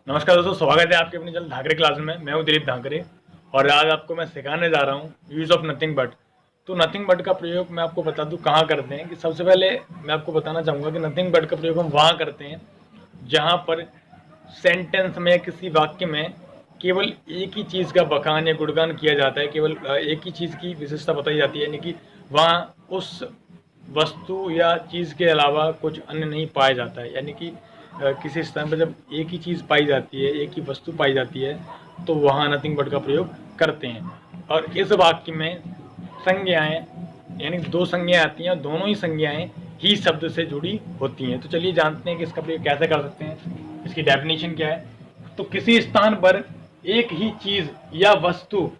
नमस्कार दोस्तों, स्वागत है आपके अपनी चल धाकरे क्लास में। मैं हूं दिलीप धाकरे और आज आपको मैं सिखाने जा रहा हूं यूज़ ऑफ नथिंग बट। तो नथिंग बट का प्रयोग मैं आपको बता दूं कहाँ करते हैं। कि सबसे पहले मैं आपको बताना चाहूँगा कि नथिंग बट का प्रयोग हम वहाँ करते हैं जहाँ पर सेंटेंस में, किसी वाक्य में केवल एक ही चीज़ का बखान या गुणगान किया जाता है, केवल एक ही चीज़ की विशेषता बताई जाती है, यानी कि वहाँ उस वस्तु या चीज़ के अलावा कुछ अन्य नहीं पाया जाता है। यानी कि किसी स्थान पर जब एक ही चीज़ पाई जाती है, एक ही वस्तु पाई जाती है, तो वहाँ नथिंग बट का प्रयोग करते हैं। और इस वाक्य में संज्ञाएं, यानी दो संज्ञाएं आती हैं और दोनों ही संज्ञाएं ही शब्द से जुड़ी होती हैं। तो चलिए जानते हैं कि इसका प्रयोग कैसे कर सकते हैं, इसकी डेफिनेशन क्या है। तो किसी स्थान पर एक ही चीज़ या वस्तु,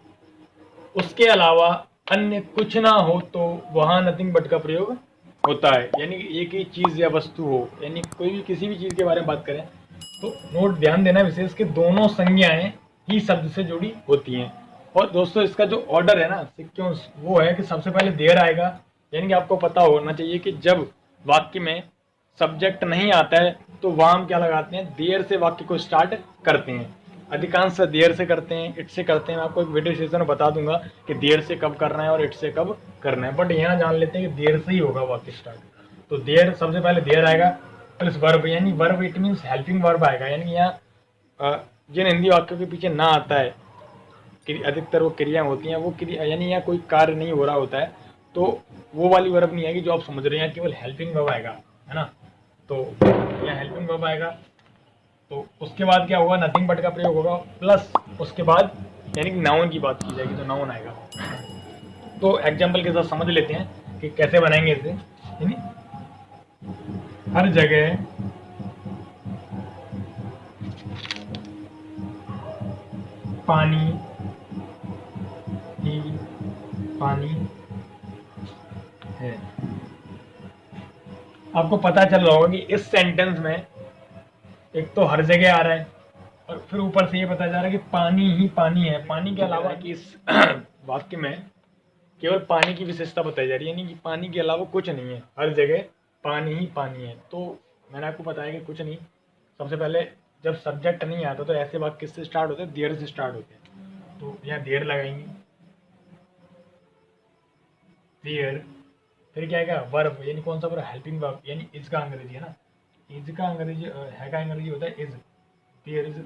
उसके अलावा अन्य कुछ ना हो, तो वहाँ नथिंग बट का प्रयोग होता है। यानी कि एक ही चीज़ या वस्तु हो, यानी कोई भी किसी भी चीज़ के बारे में बात करें तो नोट ध्यान देना विशेष कि दोनों संज्ञाएं ही शब्द से जुड़ी होती हैं। और दोस्तों इसका जो ऑर्डर है ना सिक्वेंस, वो है कि सबसे पहले देयर आएगा। यानी कि आपको पता होना चाहिए कि जब वाक्य में सब्जेक्ट नहीं आता है तो वहाँ हम क्या लगाते हैं, देयर से वाक्य को स्टार्ट करते हैं। अधिकांश देर से करते हैं, इट से करते हैं। मैं आपको एक वीडियो सेशन में बता दूंगा कि देर से कब करना है और इट से कब करना है, बट यहाँ जान लेते हैं कि देर से ही होगा वाक्य स्टार्ट। तो देर, सबसे पहले देर आएगा प्लस वर्ब, यानी verb it means helping verb आएगा। यानी यहाँ जिन हिंदी वाक्यों के पीछे ना आता है, अधिकतर वो क्रिया होती हैं, वो क्रिया यानी यहाँ कोई कार्य नहीं हो रहा होता है, तो वो वाली वर्ब नहीं आएगी जो आप समझ रहे हैं, केवल हेल्पिंग वर्ब आएगा, है ना। तो यहाँ हेल्पिंग वर्ब आएगा। तो उसके बाद क्या होगा, नथिंग बट का प्रयोग होगा प्लस उसके बाद, यानी कि नाउन की बात की जाएगी तो नाउन आएगा। तो एग्जाम्पल के साथ समझ लेते हैं कि कैसे बनाएंगे इसे। यानी हर जगह पानी ही पानी है। आपको पता चल रहा होगा कि इस सेंटेंस में एक तो हर जगह आ रहा है और फिर ऊपर से ये पता जा रहा है कि पानी ही पानी है। पानी के अलावा कि इस वाक्य में केवल पानी की विशेषता बताई जा रही है, यानी कि पानी के अलावा कुछ नहीं है, हर जगह पानी ही पानी है। तो मैंने आपको बताया कि कुछ नहीं। सबसे पहले जब सब्जेक्ट नहीं आता तो ऐसे वाक्य किससे स्टार्ट होते हैं, देर से स्टार्ट होते हैं। तो यहाँ देर लगाएंगे, देर, फिर क्या आएगा वर्ब, यानी कौन सा वर्ब, हेल्पिंग वर्ब, यानी इज का अंग्रेजी है ना, इज का अंग्रेजी है का अंग्रेजी होता है is. There is,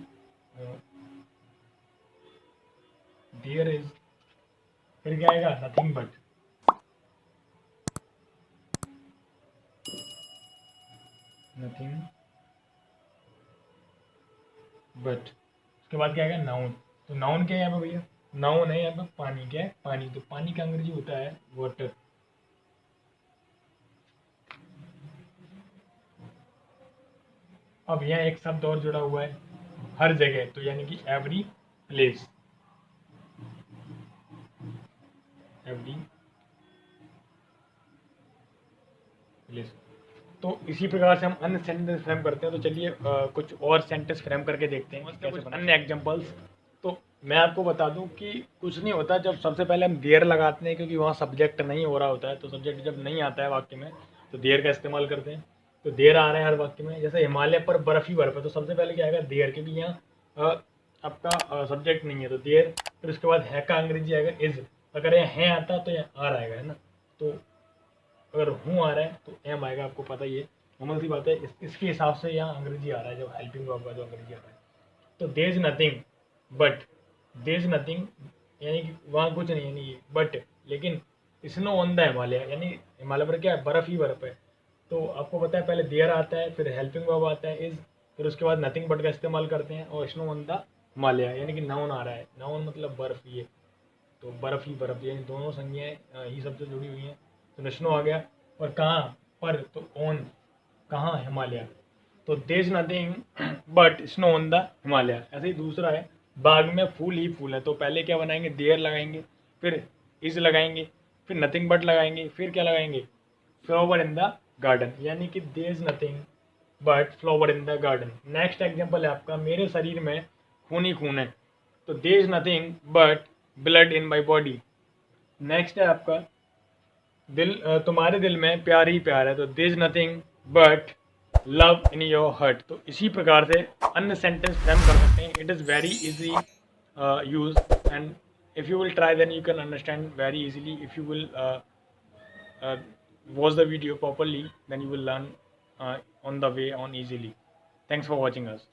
there is, फिर क्या आएगा नथिंग बट, नथिंग बट। उसके बाद क्या आएगा नाउन। तो नाउन क्या है यहाँ पे भैया, नाउन है यहाँ पे पानी। क्या है, पानी। तो पानी का अंग्रेजी होता है वाटर। अब यहाँ एक शब्द और जुड़ा हुआ है, हर जगह, तो यानी कि एवरी प्लेस, एवरी प्लेस। तो इसी प्रकार से हम अन्य सेंटेंस फ्रेम करते हैं। तो चलिए कुछ और सेंटेंस फ्रेम करके देखते हैं कैसे अन्य एग्जांपल्स। तो मैं आपको बता दूं कि कुछ नहीं होता जब सबसे पहले हम देयर लगाते हैं, क्योंकि वहाँ सब्जेक्ट नहीं हो रहा होता है। तो सब्जेक्ट जब नहीं आता है वाक्य में तो देयर का इस्तेमाल करते हैं। तो देयर आ रहा है हर वाक्य में, जैसे हिमालय पर बर्फ ही बर्फ है, तो सबसे पहले क्या आएगा देयर, क्योंकि यहाँ आपका सब्जेक्ट नहीं है तो देयर। फिर उसके बाद है का अंग्रेजी आएगा इज। अगर यहाँ है आता तो यहाँ आ रहेगा, है ना। तो अगर हूँ आ रहा है तो एम आएगा, आपको पता ही है, नॉर्मल सी बात है। इसके हिसाब से यहाँ अंग्रेजी आ रहा है, जब हेल्पिंग वर्ब का जो अंग्रेजी आ रहा है। तो there is nothing but, there is nothing यानी कि वहाँ कुछ नहीं, यानी बट, लेकिन स्नो ऑन द हिमालय, यानी हिमालय पर क्या है, बर्फ ही बर्फ है। तो आपको पता है पहले देयर आता है, फिर हेल्पिंग वर्ब आता है इज, फिर उसके बाद नथिंग बट का इस्तेमाल करते हैं और स्नो ऑन द हिमालय, यानी कि नाउन आ रहा है। नाउन मतलब बर्फ ही है, तो बर्फ ही बर्फ, यानी दोनों संज्ञाएं ही सबसे जुड़ी हुई हैं। तो स्नो आ गया। और कहाँ पर, तो ऑन, कहाँ, हिमालय। तो there is nothing but snow on the Himalaya. ऐसे ही दूसरा है, बाग में फूल ही फूल है। तो पहले क्या बनाएंगे, देयर लगाएंगे, फिर इज लगाएंगे, फिर नथिंग बट लगाएंगे, फिर क्या लगाएंगे, फ्लावर इन द गार्डन, यानी कि there is nothing but flower in the garden. Next example है आपका, मेरे शरीर में खून ही खून है। तो there is nothing but blood in my body. Next है आपका दिल, तुम्हारे दिल में प्यार ही प्यार है। तो there is nothing but love in your heart. तो इसी प्रकार से अन्य सेंटेंस फ्रेम कर सकते हैं। It is very easy use, and if you will try then you can understand very easily. If you will watch the video properly, then you will learn on the way on easily. Thanks for watching us.